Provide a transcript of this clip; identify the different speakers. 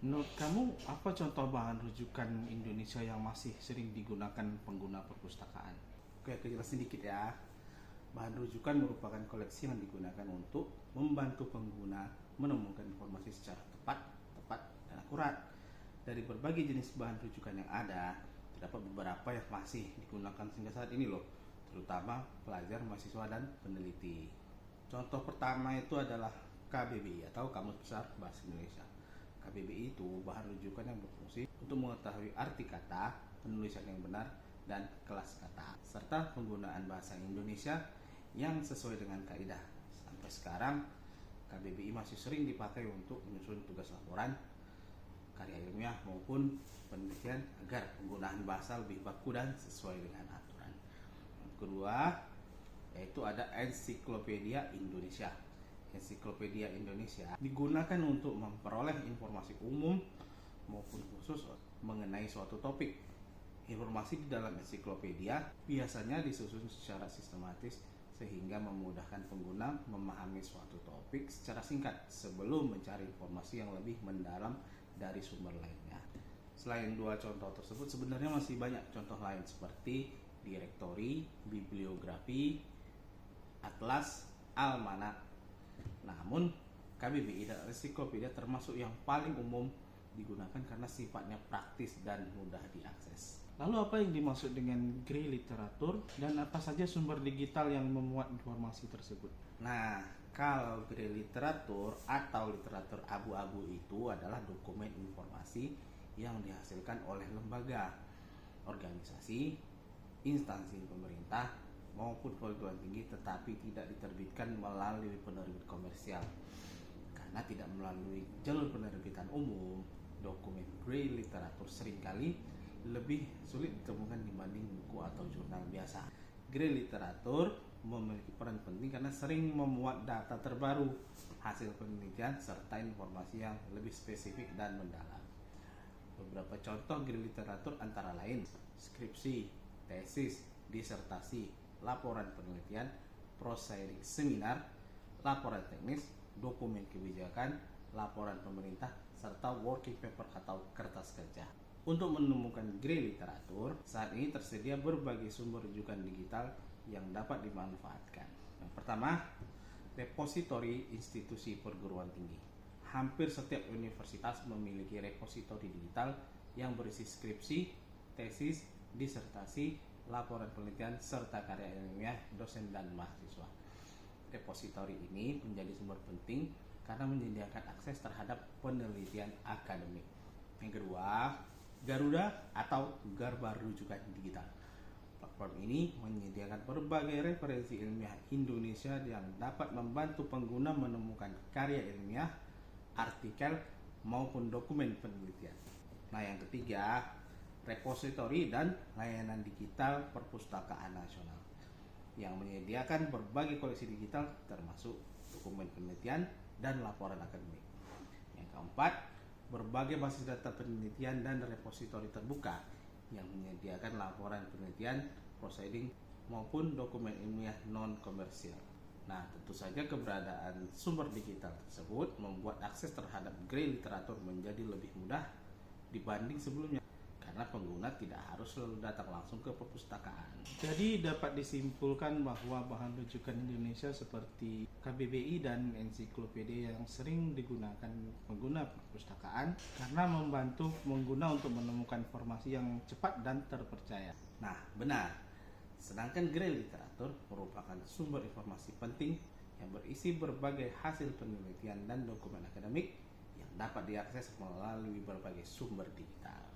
Speaker 1: Menurut kamu, apa contoh bahan rujukan Indonesia yang masih sering digunakan pengguna perpustakaan?
Speaker 2: Oke, aku jelasin dikit ya. Bahan rujukan merupakan koleksi yang digunakan untuk membantu pengguna menemukan informasi secara tepat, dan akurat. Dari berbagai jenis bahan rujukan yang ada, terdapat beberapa yang masih digunakan hingga saat ini loh, terutama pelajar, mahasiswa, dan peneliti. Contoh pertama itu adalah KBBI atau Kamus Besar Bahasa Indonesia. KBBI itu bahan rujukan yang berfungsi untuk mengetahui arti kata, penulisan yang benar, dan kelas kata, serta penggunaan bahasa Indonesia yang sesuai dengan kaidah. Sampai sekarang, KBBI masih sering dipakai untuk menyusun tugas laporan, karya ilmiah maupun penelitian agar penggunaan bahasa lebih baku dan sesuai dengan aturan. Yang kedua, yaitu ada Ensiklopedia Indonesia. Ensiklopedia Indonesia digunakan untuk memperoleh informasi umum maupun khusus mengenai suatu topik. Informasi di dalam ensiklopedia biasanya disusun secara sistematis sehingga memudahkan pengguna memahami suatu topik secara singkat sebelum mencari informasi yang lebih mendalam dari sumber lainnya. Selain dua contoh tersebut, sebenarnya masih banyak contoh lain seperti direktori, bibliografi, atlas, almanak. Namun, KBBI dan ensiklopedia termasuk yang paling umum digunakan karena sifatnya praktis dan mudah diakses.
Speaker 1: Lalu apa yang dimaksud dengan grey literatur dan apa saja sumber digital yang memuat informasi tersebut?
Speaker 2: Nah, kalau grey literatur atau literatur abu-abu itu adalah dokumen informasi yang dihasilkan oleh lembaga, organisasi, instansi pemerintah, maupun perguruan tinggi tetapi tidak diterbitkan melalui penerbit komersial. Karena tidak melalui jalur penerbitan umum, dokumen grey literatur seringkali lebih sulit ditemukan dibanding buku atau jurnal biasa. Grey literatur memiliki peran penting karena sering memuat data terbaru, hasil penelitian, serta informasi yang lebih spesifik dan mendalam. Beberapa contoh grey literatur antara lain skripsi, tesis, disertasi, laporan penelitian, prosairi seminar, laporan teknis, dokumen kebijakan, laporan pemerintah, serta working paper atau kertas kerja. Untuk menemukan grey literatur, saat ini tersedia berbagai sumber rujukan digital yang dapat dimanfaatkan. Yang pertama, repositori institusi perguruan tinggi. Hampir setiap universitas memiliki repositori digital yang berisi skripsi, tesis, disertasi, laporan penelitian, serta karya ilmiah dosen dan mahasiswa. Repositori ini menjadi sumber penting karena menyediakan akses terhadap penelitian akademik. Yang kedua, Garuda atau Garba Rujukan Digital. Platform ini menyediakan berbagai referensi ilmiah Indonesia yang dapat membantu pengguna menemukan karya ilmiah, artikel, maupun dokumen penelitian. Nah, yang ketiga, repositori dan layanan digital perpustakaan nasional yang menyediakan berbagai koleksi digital termasuk dokumen penelitian dan laporan akademik. Yang keempat, berbagai basis data penelitian dan repositori terbuka yang menyediakan laporan penelitian, proceeding, maupun dokumen ilmiah non-komersial. Nah, tentu saja keberadaan sumber digital tersebut membuat akses terhadap grey literatur menjadi lebih mudah dibanding sebelumnya karena pengguna tidak harus selalu datang langsung ke perpustakaan.
Speaker 1: Jadi dapat disimpulkan bahwa bahan rujukan Indonesia seperti KBBI dan ensiklopedia yang sering digunakan pengguna perpustakaan karena membantu pengguna untuk menemukan informasi yang cepat dan terpercaya.
Speaker 2: Nah, benar. Sedangkan grey literatur merupakan sumber informasi penting yang berisi berbagai hasil penelitian dan dokumen akademik yang dapat diakses melalui berbagai sumber digital.